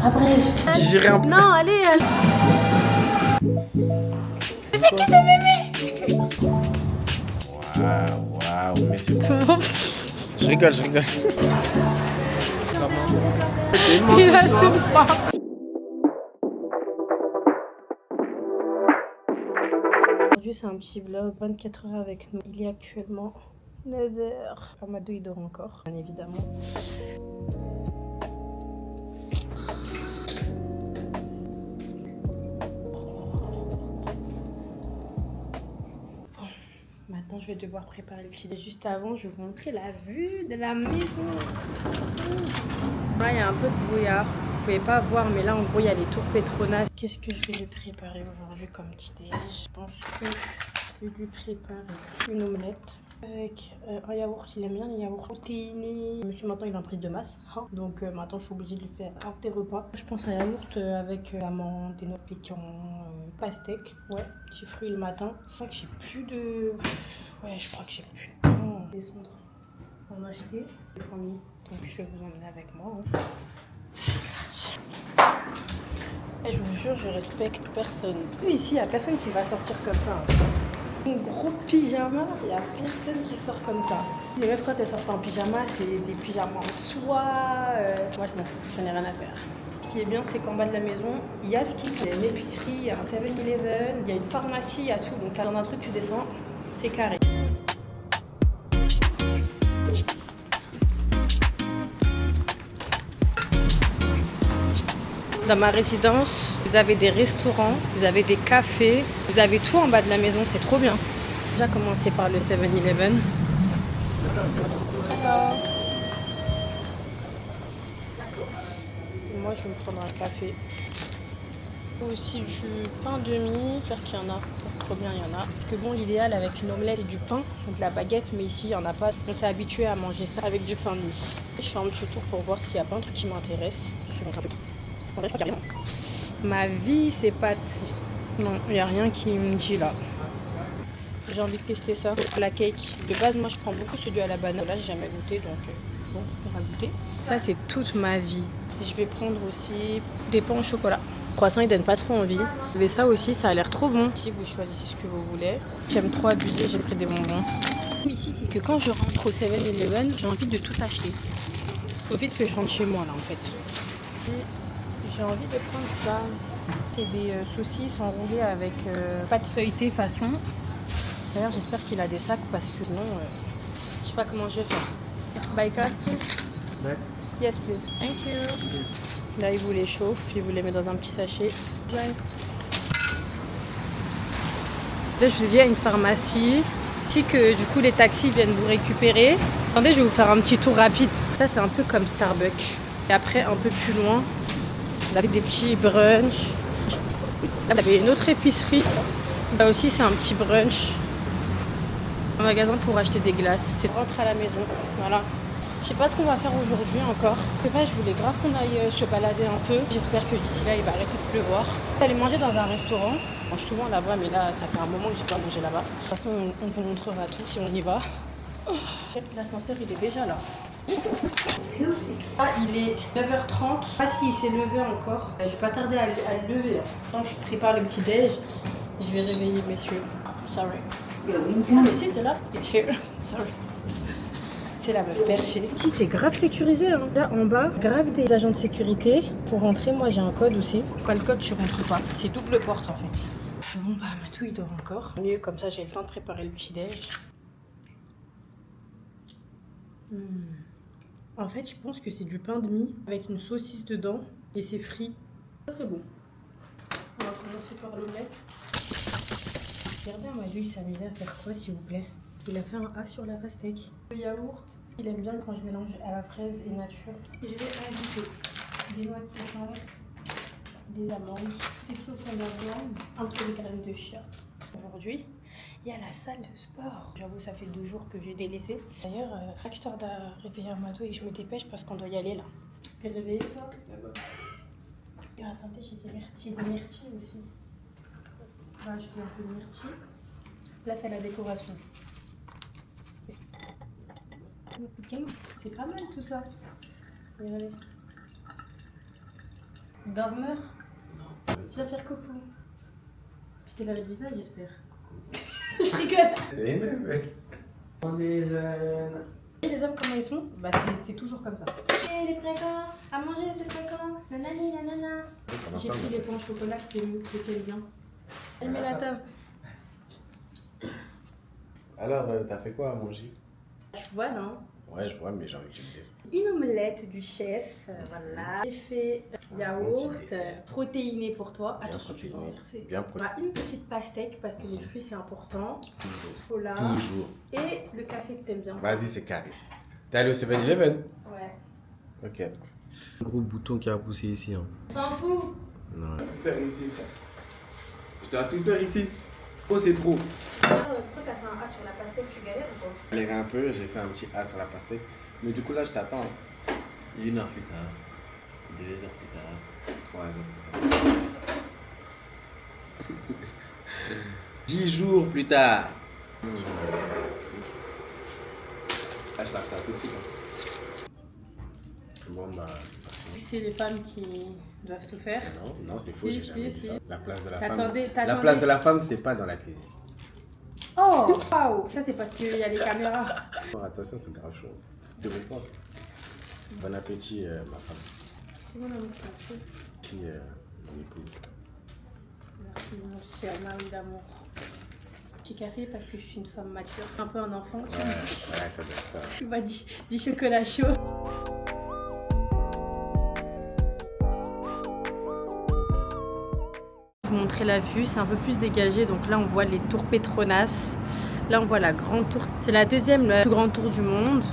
Après, digérer un peu. Non, allez, allez. Mais c'est qui ce bébé? Waouh, mais c'est Tout le monde. Je rigole. Il assume pas. Aujourd'hui, c'est un petit vlog 24 heures avec nous. Il est actuellement 9 heures. Amadou, il dort encore, bien évidemment. Maintenant, je vais devoir préparer le petit déj. Juste avant, je vais vous montrer la vue de la maison. Là, il y a un peu de brouillard. Vous pouvez pas voir, mais là, en gros, il y a les tours Petronas. Qu'est-ce que je vais lui préparer aujourd'hui comme petit déj? Je pense que je vais lui préparer une omelette avec un yaourt. Il aime bien les yaourts protéinés. Monsieur, maintenant, il est en prise de masse. Donc, maintenant, je suis obligée de lui faire un petit repas. Je pense à un yaourt avec amande, des noix pécantes, pastèque. Ouais, petits fruits le matin. Je crois que j'ai plus de... Ouais, je crois que j'ai plus de temps à descendre. On a acheté, j'ai promis. Donc, je vais vous emmener avec moi. Et je vous jure, je respecte personne. Ici, il n'y a personne qui va sortir comme ça. Un gros pyjama, il n'y a personne qui sort comme ça. Les meufs, quand elles sortent en pyjama, c'est des pyjamas en soie. Moi, je m'en fous, je n'ai rien à faire. Ce qui est bien, c'est qu'en bas de la maison, il y a ce qu'il faut. Il y a une épicerie, il y a un 7-Eleven, il y a une pharmacie, il y a tout. Donc, dans un truc, tu descends, c'est carré. Dans ma résidence, vous avez des restaurants, vous avez des cafés, vous avez tout en bas de la maison, c'est trop bien. Déjà commencé par le 7-Eleven. Moi, je vais me prendre un café. Aussi du pain demi, j'espère qu'il y en a. Trop bien, il y en a. Parce que bon, l'idéal avec une omelette et du pain, donc de la baguette, mais ici, il n'y en a pas. On s'est habitué à manger ça avec du pain demi. Je fais un petit tour pour voir s'il n'y a pas un truc qui m'intéresse. Je vais montrer un peu. En vrai, je crois qu'il y a rien. Ma vie, c'est pâtes. Non, il n'y a rien qui me dit là. J'ai envie de tester ça. La cake. De base, moi, je prends beaucoup celui à la banane. Là, j'ai jamais goûté, donc bon, on va goûter. Ça, c'est toute ma vie. Je vais prendre aussi des pains au chocolat. Le croissant, il donne pas trop envie. Mais ça aussi, ça a l'air trop bon. Si vous choisissez ce que vous voulez. J'aime trop abuser, j'ai pris des bonbons. Ici, c'est que quand je rentre au 7-Eleven, j'ai envie de tout acheter. Faut vite que je rentre chez moi, là, en fait. J'ai envie de prendre ça. C'est des saucisses enroulées avec pâte feuilletée façon. D'ailleurs, j'espère qu'il a des sacs parce que sinon, je sais pas comment je vais faire. By card, please? Yes, please. Thank you. Là, il vous les chauffe, il vous les met dans un petit sachet. Ouais. Là, je vous ai dit, il y a une pharmacie. Ici que du coup, les taxis viennent vous récupérer. Attendez, je vais vous faire un petit tour rapide. Ça, c'est un peu comme Starbucks. Et après, un peu plus loin, vous avez des petits brunchs. Là, vous avez une autre épicerie. Là aussi, c'est un petit brunch. Un magasin pour acheter des glaces. C'est rentrer à la maison. Voilà. Je sais pas ce qu'on va faire aujourd'hui encore. Je sais pas, je voulais grave qu'on aille se balader un peu. J'espère que d'ici là, il va arrêter de pleuvoir. Aller manger dans un restaurant. Je mange souvent là-bas, mais là, ça fait un moment que j'ai pas mangé là-bas. De toute façon, on vous montrera tout si on y va. L'ascenseur, il est déjà là. Ah, il est 9h30. Ah si, il s'est levé encore. Je vais pas tarder à le lever. Tant que je prépare le petit déj, je vais réveiller messieurs. Sorry. Ah, mais si, c'est là. It's here. Sorry. C'est la meuf perchée. Ici, c'est grave sécurisé. Hein. Là, en bas, grave des agents de sécurité. Pour rentrer, moi, j'ai un code aussi. Pas le code, je rentre pas. C'est double porte, en fait. Bon, bah, Matou, il dort encore. Mieux, comme ça, j'ai le temps de préparer le petit déj. En fait, je pense que c'est du pain de mie avec une saucisse dedans et c'est frit. Très très bon. On va commencer par l'omelette. Regardez, Amadou, il s'amusait à faire quoi, s'il vous plaît? Il a fait un A sur la pastèque. Le yaourt, il aime bien quand je mélange à la fraise et nature. Et je vais ajouter des noix de pécan, des amandes, des flocons d'avoine, un peu de graines de chia. Aujourd'hui, il y a la salle de sport. J'avoue, ça fait 2 jours que j'ai délaissé. D'ailleurs, je tarde à réveiller Armado et je me dépêche parce qu'on doit y aller là. T'es réveillé toi? Et attendez, j'ai des myrtilles aussi. On va acheter un peu de myrtilles. Là, c'est la décoration. C'est pas mal tout ça. Regardez. Dormeur? Non. Tu vas faire coucou. Je t'ai lavé le visage, j'espère. Je rigole. C'est énorme, mec. On est jeunes. Et les hommes, comment ils sont? Bah, c'est toujours comme ça. Hé, les précoces, à manger, c'est précoce. Nanani, nanana. J'ai pris les pains au chocolat que t'aimes bien. Elle met la table. Alors, t'as fait quoi à manger? Je vois, non? Ouais, je vois, mais j'ai envie que tu me dises. Une omelette du chef, voilà. J'ai fait yaourt, protéiné pour toi. Attention, tu vas renverser. Bien protéiné. Une petite pastèque parce que les fruits c'est important. Toujours. Voilà. Toujours. Et le café que t'aimes bien. Vas-y, c'est carré. T'es allé au 7-Eleven? Ouais. Ok. Un gros bouton qui a poussé ici. Hein. On s'en fout. Non. Je dois tout faire ici. Je dois tout faire ici. Oh, c'est trop. Pourquoi t'as fait un A sur la pastèque, tu galères ou quoi? J'ai galéré un peu, j'ai fait un petit A sur la pastèque. Mais du coup, là, je t'attends. 1 heure plus tard. 2 heures plus tard. 3 heures plus tard. 10 jours plus tard. Là, je tape ça tout de suite. Bon, bah. C'est les femmes qui doivent tout faire. Non, non, c'est faux, Si, j'ai jamais si, dit si. ça. La place de la T'attendais, femme. La place de la femme, c'est pas dans la cuisine. Oh, waouh. Ça c'est parce qu'il y a les caméras. Oh, attention, c'est grave chaud. Tu veux pas? Bon appétit, ma femme. C'est bon, amour, merci. Qui, mon épouse. Merci, mon cher mari d'amour. Petit café parce que je suis une femme mature. Un peu un enfant. Ouais, ça doit être ça. Tu m'as dit du chocolat chaud. Je vous montrer la vue, c'est un peu plus dégagé. Donc là, on voit les tours Petronas. Là, on voit la grande tour. C'est la deuxième plus grande tour du monde.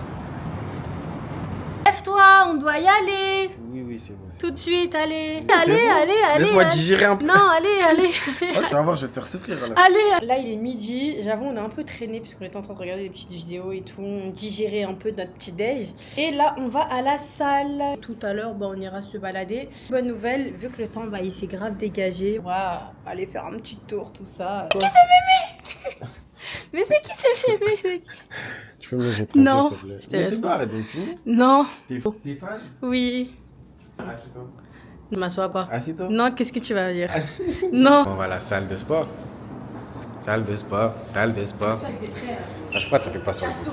Lève-toi, on doit y aller. Oui, c'est bon. Tout de suite, allez. C'est Allez, bon. allez. Laisse-moi digérer un peu. Non, allez. Oh, tu vas voir, je vais te faire souffrir là. Allez. Là, il est midi. J'avoue, on a un peu traîné puisqu'on était en train de regarder des petites vidéos et tout. On digérait un peu notre petit déj. Et là, on va à la salle. Tout à l'heure, on ira se balader. Bonne nouvelle, vu que le temps, il s'est grave dégagé. On va aller faire un petit tour, tout ça. Qui c'est mémé? Mais c'est qui c'est mémé? Tu peux me le jeter Non, s'il te plaît. je te Mais laisse c'est pas. pas, arrête de me filmer. Non. T'es fan? Oui. Assieds-toi. Ne m'assois pas. Assieds-toi. Non, qu'est-ce que tu vas dire? Non. On va à la salle de sport. Salle de sport. Ah, je crois que tu peux pas sur le bouton.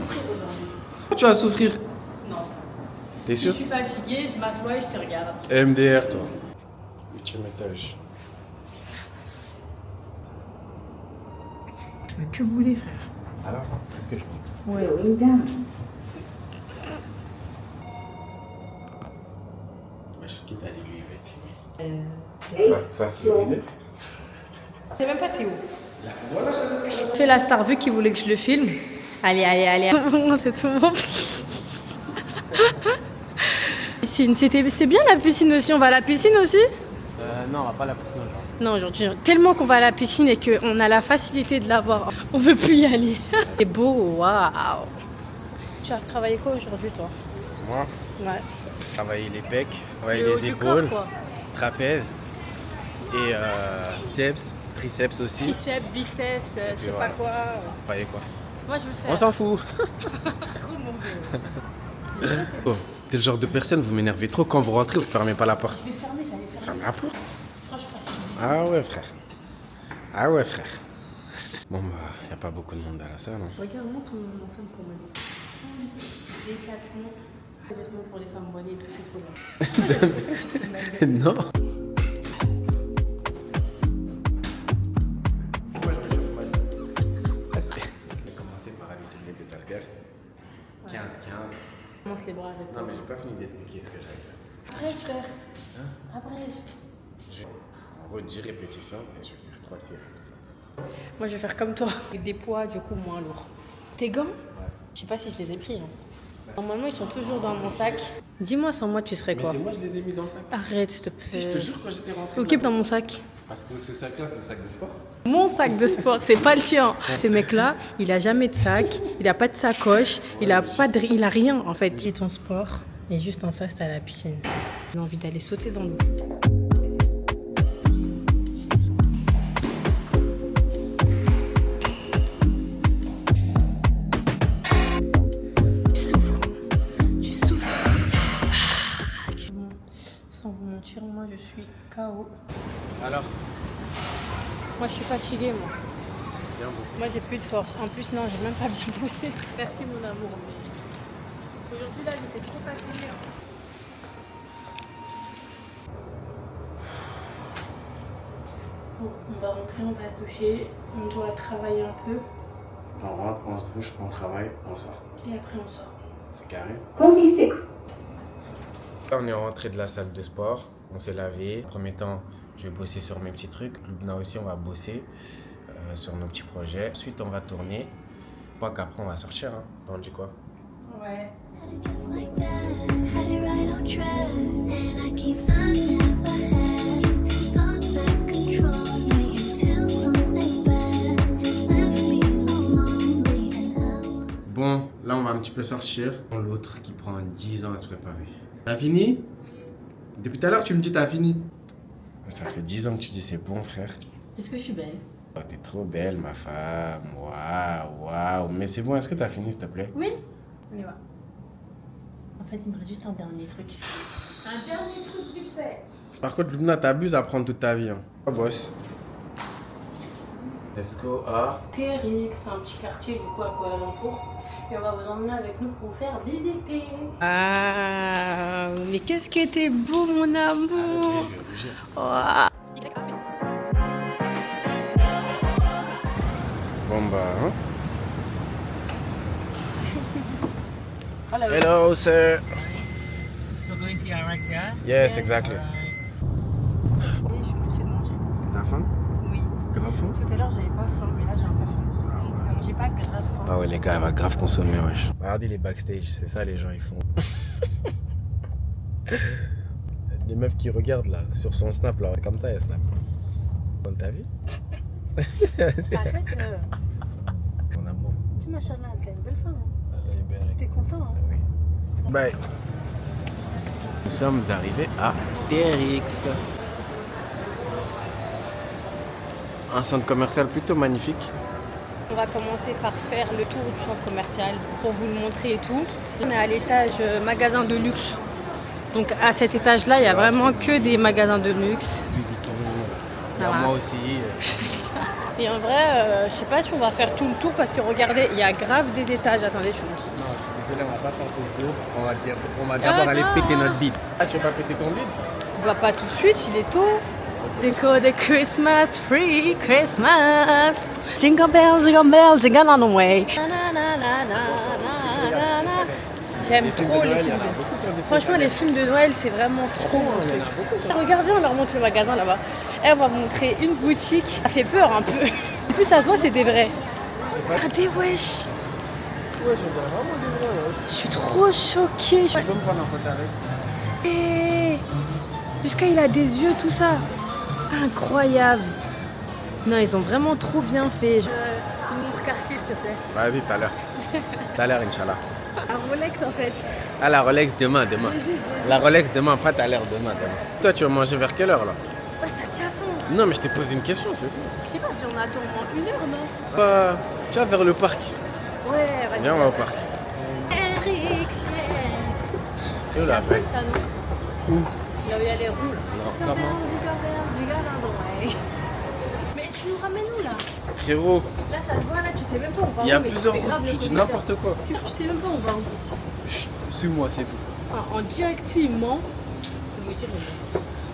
Tu vas souffrir. Non. T'es Si je sûr? suis fatiguée, je m'assois et je te regarde. MDR, toi. 8e étage. Que vous voulez, frère? Alors, qu'est-ce que je prends? Ouais. Qui t'a dit lui, il va être Sois civilisé. C'est même pas c'est où. Fais la star vu qu'il voulait que je le filme. Allez. C'est tout bon. C'est bien la piscine aussi. On va à la piscine aussi? Non, on va pas à la piscine aujourd'hui. Non, aujourd'hui, tellement qu'on va à la piscine et qu'on a la facilité de la voir, on veut plus y aller. C'est beau, waouh. Tu as travaillé quoi aujourd'hui, toi? Moi, Ouais. travailler les pecs, travailler Le haut les du épaules, corps, quoi. trapèze et biceps, triceps aussi. Triceps, biceps, je sais voilà. pas quoi. Travailler quoi? Moi, je veux faire. On s'en fout. Trop mon Dieu. Oh, t'es le genre de personne, vous m'énervez trop quand vous rentrez, vous fermez pas la porte. Je vais fermer, j'allais fermer. Fermez la porte. Franchement, je suis facile. Ah ouais, frère. Bon, bah, y a pas beaucoup de monde à la salle. Hein. Regarde, montre mon ensemble comme elle est. Décathlon, des vêtements pour les femmes voilées et tout, c'est trop bien. J'ai l'impression que je fais ma gueule. Non. Je vais commencer par aller soulever des haltères. 15-15. Commence les bras avec toi. Non, mais j'ai pas fini d'expliquer ce que j'allais faire. Après, frère. Hein? Après. En gros, 10 répétitions et je vais faire 3 séries. Tout ça. Moi, je vais faire comme toi. Avec des poids, du coup, moins lourds. Tes gants? Ouais. Je sais pas si je les ai pris. Hein. Normalement, ils sont toujours dans mon sac. Dis-moi, sans moi, tu serais Mais quoi? c'est moi, je les ai mis dans le sac. Arrête, s'il te plaît. Si, je te jure, quand j'étais rentré. Occupe dans mon sac. Parce que ce sac-là, c'est le sac de sport. Mon sac de sport, c'est pas le tien. Ce mec-là, il a jamais de sac, il a pas de sacoche, il a rien en fait. J'ai ton sport et juste en face, t'as la piscine. J'ai envie d'aller sauter dans l'eau. Tu souffres. Ah, c'est bon. Sans vraiment mentir, moi je suis KO. Alors, Moi je suis fatiguée, moi. bien bossé. Moi j'ai plus de force. En plus, non, j'ai même pas bien bossé. Merci mon amour, mais aujourd'hui là j'étais trop fatiguée. Bon, on va rentrer, on va se doucher, on doit travailler un peu On rentre, on se douche, on travaille, on sort. et après on sort. C'est carré. 46. Là, on est rentré de la salle de sport, on s'est lavé. Premier temps, je vais bosser sur mes petits trucs. Lubna aussi, on va bosser sur nos petits projets. Ensuite, on va tourner. Je crois qu'après, on va sortir. Hein. On dit quoi? Ouais. Had it just like that, had it right on track, and I keep finding never had thoughts that control me until something bad left me so lonely and I Bon, là, on va un petit peu sortir. L'autre qui prend 10 ans à se préparer. T'as fini? Depuis tout à l'heure, tu me dis t'as fini. Ça fait 10 ans que tu dis c'est bon, frère. Est-ce que je suis belle? Oh, t'es trop belle, ma femme. Waouh, waouh. Mais c'est bon, est-ce que t'as fini, s'il te plaît? Oui. On y va. En fait, il me reste juste un dernier truc. Un dernier truc vite fait. Par contre, Lubna, t'abuses à prendre toute ta vie. Hein. Oh, boss. Let's go à... TRX, c'est un petit quartier du coup à Kuala Lumpur. Et on va vous emmener avec nous pour vous faire visiter. Ah, mais qu'est-ce que t'es beau, mon amour. Oh. Bon bah, hein? Hello. Hello, sir. So going to RX, yeah? Yes, Yes. exactly. Je suis pressée de manger. T'as faim? Oui. Grave faim? Tout à l'heure, j'avais pas faim, mais là, j'ai un peu faim. Alors, j'ai pas grave faim. Ah ouais, les gars, elle va grave consommer, wesh. Regardez les backstage, c'est ça les gens, ils font. Les meufs qui regardent là, sur son snap là, comme ça, elle snap. Bon, t'as vu? Arrête. Mon amour. Tu machallah, t'as une belle femme. Hein. Elle est belle. T'es content, hein? Oui. Bye. Nous sommes arrivés à TRX. Un centre commercial plutôt magnifique. On va commencer par faire le tour du centre commercial pour vous le montrer et tout. On est à l'étage magasin de luxe. Donc à cet étage-là, il y a vraiment que des magasins de luxe. Louis Vuitton. Voilà. Moi aussi. Et en vrai, je sais pas si on va faire tout le tour parce que regardez, il y a grave des étages. Attendez, je vous montre. Non, je suis désolé, on va pas faire tout le tour. On va d'abord aller péter notre bide. Ah, tu veux pas péter ton bide? Bah pas tout de suite, il est tôt. Déco de Christmas, free Christmas. Jingle bell, jingle on the way. Na, na, na, na, na, na, na. J'aime trop les films. Franchement, les films de Noël, c'est vraiment trop mon truc. Regardez, on leur montre le magasin là-bas. Et on va montrer une boutique. Ça fait peur un peu. En plus, ça se voit, c'est des vrais. Regardez, wesh. Ouais, je dirais vraiment des vrais, ouais. Je suis trop choquée. Tu peux me prendre un photo avec? Et jusqu'à il a des yeux, tout ça. Incroyable. Non, ils ont vraiment trop bien fait. Une montre Cartier, s'il te plaît. Vas-y, tout à l'heure. Tout à l'heure, Inch'Allah. Un Rolex, en fait. Ah, la Rolex demain. La Rolex demain, pas tout à l'heure, demain. Toi, tu vas manger vers quelle heure là? Ouais, ça tient fond. Non, mais je t'ai posé une question, c'est tout. Je sais pas, on attend au moins 1 heure, non? Tu vas vers le parc. Ouais, vas-y. Viens, on va au parc. RX, Où là, après? ça, non? Où? Là où il y a les roues, là. Non, comment? Mais tu nous ramènes où, là? Frérot, Là, ça se voit, là, tu sais même pas où on va. il y a où, mais plusieurs fais grave routes, le tu dis commissaire. n'importe quoi. Tu sais même pas où on va. Chut, suis-moi, c'est tout. Enfin, en directement. Je vais dire,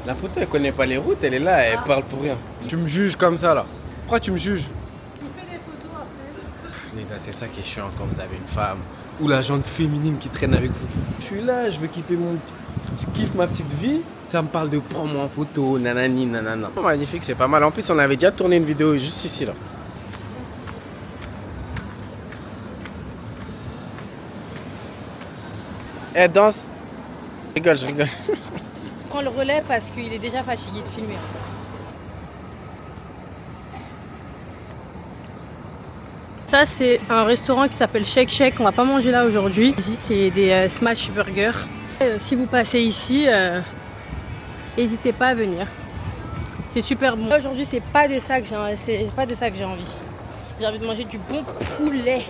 La pote, elle connaît pas les routes, elle est là, elle parle pour rien. Tu me juges comme ça là. Pourquoi tu me juges? tu fais des photos après. Les gars, c'est ça qui est chiant quand vous avez une femme ou la jante féminine qui traîne avec vous. Je suis là, je veux kiffer je kiffe ma petite vie. Ça me parle de prends-moi en photo, nanani, nanana. Magnifique, c'est pas mal. En plus, on avait déjà tourné une vidéo juste ici là. Eh, danse. Je rigole. Prends le relais parce qu'il est déjà fatigué de filmer. Ça, c'est un restaurant qui s'appelle Shake Shake. On va pas manger là aujourd'hui. Ici, c'est des smash burgers. Si vous passez ici, n'hésitez pas à venir. C'est super bon. Aujourd'hui, c'est pas de ça que j'ai envie. J'ai envie de manger du bon poulet.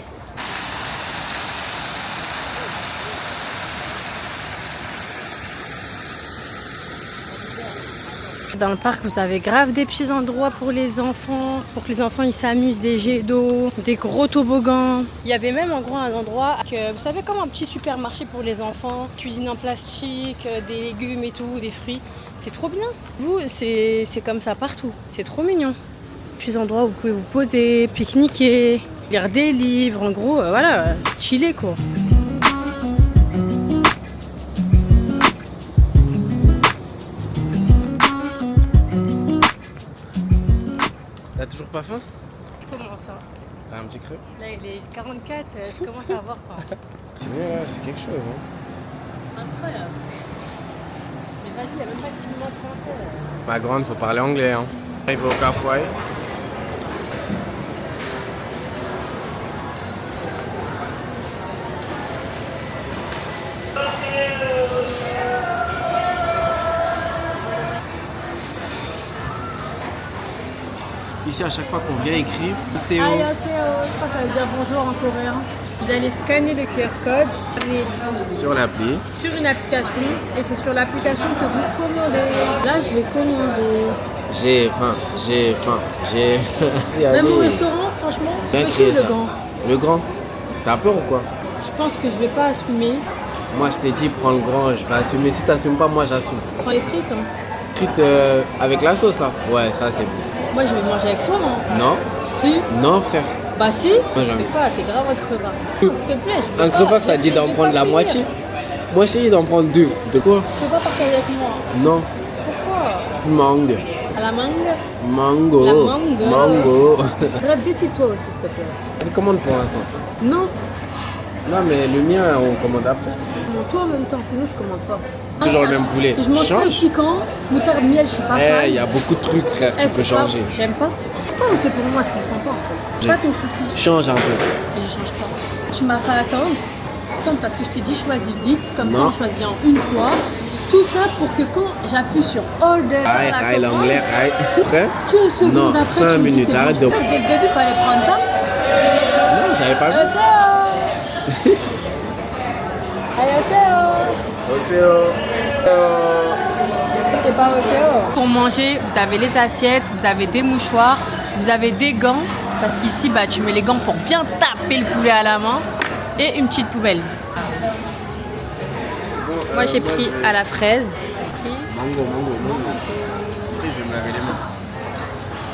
Dans le parc, vous avez grave des petits endroits pour les enfants, pour que les enfants ils s'amusent, des jets d'eau, des gros toboggans. Il y avait même en gros un endroit que, vous savez, comme un petit supermarché pour les enfants, cuisine en plastique, des légumes et tout, des fruits. C'est trop bien. Vous, c'est comme ça partout. C'est trop mignon. Petits endroits où vous pouvez vous poser, pique-niquer, lire des livres, en gros, voilà, chiller quoi. T'as toujours pas faim? Comment ça? T'as un petit creux? Là, il est 44, je commence à avoir faim. C'est bien, là, c'est quelque chose. Hein. Incroyable. Mais vas-y, il n'y a même pas de film en français. Ma grande, faut parler anglais. Hein. Il va au cafouaille. Ici, à chaque fois qu'on vient écrire, c'est Je crois que ça veut dire bonjour en coréen. Vous allez scanner le QR code, allez sur l'appli. sur une application et c'est sur l'application que vous commandez. Là, je vais commander. J'ai faim, j'ai faim, j'ai. Même au Allez. restaurant, franchement, Bien c'est créé, le ça. grand. Le grand? T'as peur ou quoi? Je pense que je vais pas assumer. Moi, je t'ai dit, prends le grand, je vais assumer. Si t'assumes pas, moi, j'assume. Je prends les frites. Hein. Frites avec la sauce là? Ouais, ça c'est bon. Moi, je vais manger avec toi. Hein. Non? Si. Non, frère. Bah si. Moi, Je j'en ai. sais pas, t'es grave un crevard. S'il te plaît, je veux Un pas- crevard, ça dit d'en je veux prendre pas la finir. moitié. Moi, je t'ai dit d'en prendre deux. De quoi? Tu veux pas partager avec moi? Non. Pourquoi? Mangue. À la mangue? Mango. La mangue. Mango. Bref, décide-toi aussi, s'il te plaît. Tu commandes pour l'instant? Non. Non, mais le mien, on commande après. Bon, toi en même temps, sinon je commande pas. Toujours le même poulet. Je mange pas le Change. piquant, moutarde, miel, je suis pas Eh, fan. il y a beaucoup de trucs, frère. Eh, Tu peux c'est pas- changer. J'aime pas. Pourquoi c'est pour moi, je comprends pas en fait. J'ai- Pas ton souci. Change un peu. Et je change pas. Tu m'as fait attendre. Attendre parce que je t'ai dit choisis vite, comme ça Non. on choisit en une fois. Tout ça pour que quand j'appuie sur order, Arrête, la arrête commande, l'anglais, arrête. Frère? 2 secondes Non, après, 5 tu me dis minutes, c'est arrête bon. de- Dès le début, il fallait prendre ça. Non, j'avais pas vu. C'est pas Océo. Pour manger, vous avez les assiettes, vous avez des mouchoirs, vous avez des gants. Parce qu'ici, bah, tu mets les gants pour bien taper le poulet à la main. Et une petite poubelle. Moi, j'ai pris à la fraise. Mango, mango, mango. Après, je vais me laver les mains.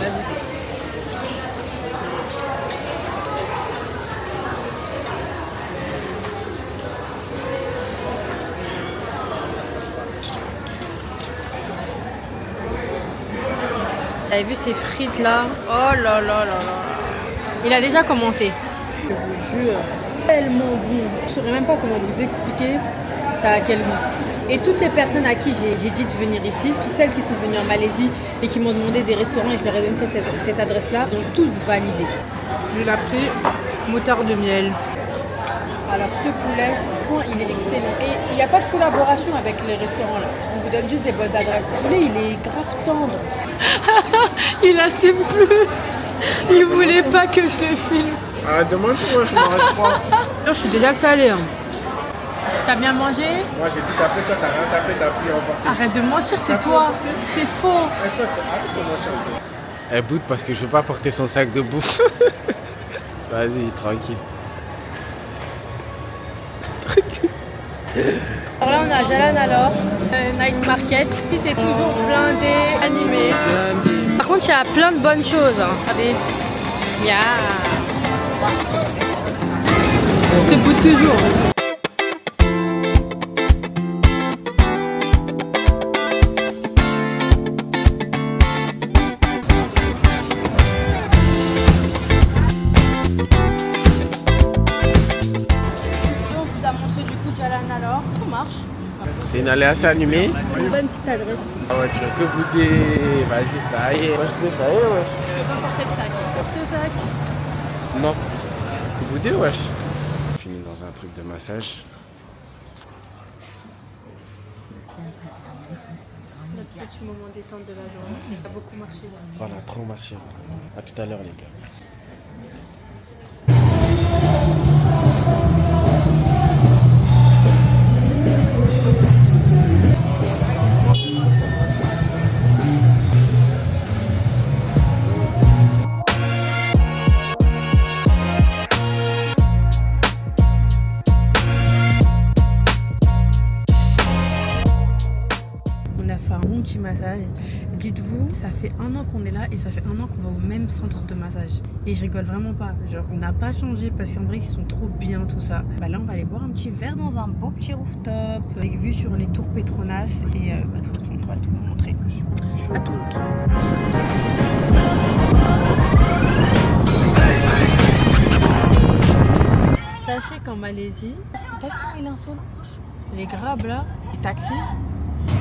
Vous avez vu ces frites là? Oh là là là là. Il a déjà commencé. Je vous jure, tellement bon. Je ne saurais même pas comment vous expliquer ça a quel goût. Et toutes les personnes à qui j'ai dit de venir ici, toutes celles qui sont venues en Malaisie et qui m'ont demandé des restaurants et je leur ai donné cette adresse-là, ils ont tous validé. Je l'ai pris moutarde de miel. Alors ce poulet, il est excellent. Et il n'y a pas de collaboration avec les restaurants là. On vous donne juste des bonnes adresses. Le poulet, il est grave tendre. Il assume plus. Il voulait pas que je le filme. Arrête de manger, moi, je m'arrête trois. Je suis déjà calée. Hein. T'as bien mangé? Moi, j'ai tout tapé, toi, t'as rien tapé, t'as pris emporté. Arrête de mentir, c'est toi. C'est faux. Arrête de mentir. Elle boude parce que je veux pas porter son sac de bouffe. Vas-y, tranquille. Alors là, on est à Jalan alors, Night Market. Puis c'est toujours blindé, animé. Par contre, il y a plein de bonnes choses. Hein. Regardez. Yeah. Je te boude toujours. On vous a montré du coup Jalan alors. Ça marche. C'est une allée assez animée. Une bonne petite adresse. Ah ouais, tu veux que bouder. Vas-y, ça y est. Moi, je dis, ça y est, wesh. Je vais pas porter de sac. Porte le sac. Non. Que bouder, wesh. On finit dans un truc de massage. C'est notre petit moment détente de la journée. On a beaucoup marché. On a trop marché. À tout à l'heure, les gars. fait un bon petit massage. Dites-vous, ça fait 1 an qu'on est là et ça fait 1 an qu'on va au même centre de massage. Et je rigole vraiment pas, genre on n'a pas changé parce qu'en vrai ils sont trop bien tout ça. Bah là on va aller boire un petit verre dans un beau petit rooftop avec vue sur les tours Petronas et bah, de toute façon on va tout vous montrer. À toutes. Sachez qu'en Malaisie, t'as vu comment il est insolent? Les grabs là, les taxis,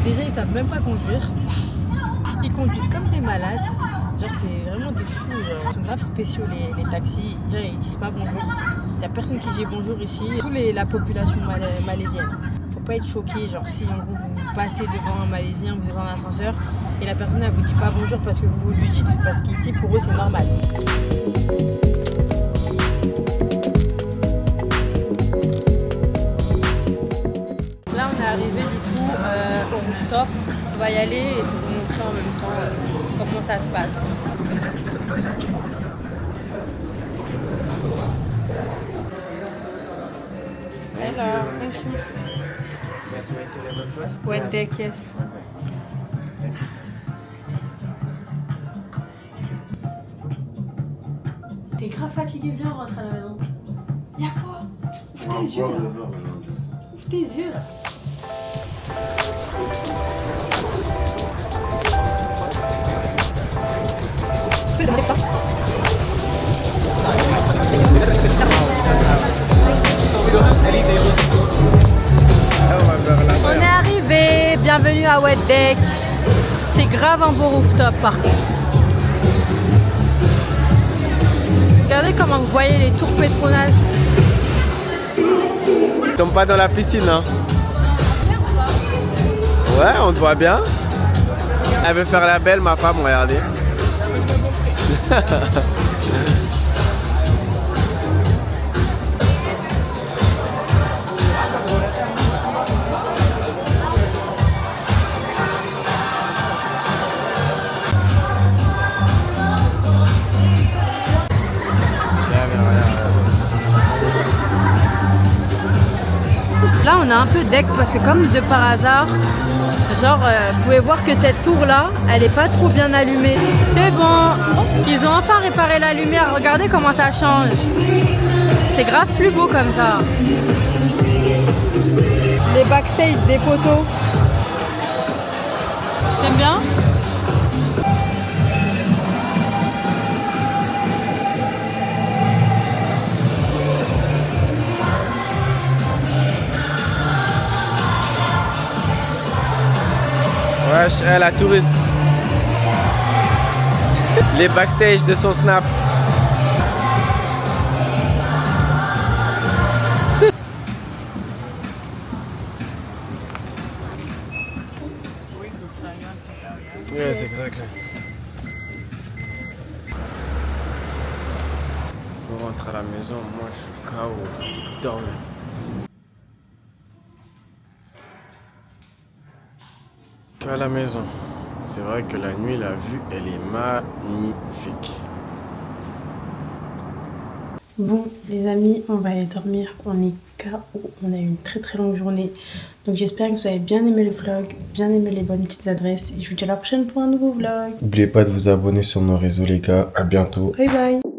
déjà ils savent même pas conduire. Ils conduisent comme des malades. Genre c'est vraiment des fous. Genre. Ils sont grave spéciaux les taxis. Genre, ils disent pas bonjour. Il y a personne qui dit bonjour ici. Toute la population malaisienne. Faut pas être choqué. Genre si en gros vous passez devant un Malaisien, vous êtes dans l'ascenseur et la personne elle vous dit pas bonjour parce que vous lui dites. Parce qu'ici pour eux c'est normal. Là on est arrivé du coup au rooftop. On va y aller et je vais vous montrer en même temps comment ça se passe. Hello, thank you. Wet deck, yes. T'es grave fatigué, viens on rentre à la maison. Y'a quoi? Ouvre tes yeux là. Ouvre tes yeux là. On est arrivé, bienvenue à Wet Deck. C'est grave un beau rooftop par contre. Regardez comment vous voyez les tours Petronas. Tu tombes pas dans la piscine, hein? Ouais, on te voit bien. Elle veut faire la belle, ma femme, regardez. Là on a un peu deck parce que comme de par hasard, genre vous pouvez voir que cette tour là, elle est pas trop bien allumée. C'est bon, ils ont enfin réparé la lumière, regardez comment ça change. C'est grave plus beau comme ça. Les backstage des photos. T'aimes bien? Wesh, la touriste. Les backstage de son snap. Yes, exactly. On rentre à la maison, moi je suis KO, dormi. À la maison, c'est vrai que la nuit, la vue, elle est magnifique. Bon les amis, on va aller dormir, on est KO, on a eu une très longue journée. Donc j'espère que vous avez bien aimé le vlog, bien aimé les bonnes petites adresses. Et je vous dis à la prochaine pour un nouveau vlog. N'oubliez pas de vous abonner sur nos réseaux les gars, à bientôt. Bye bye.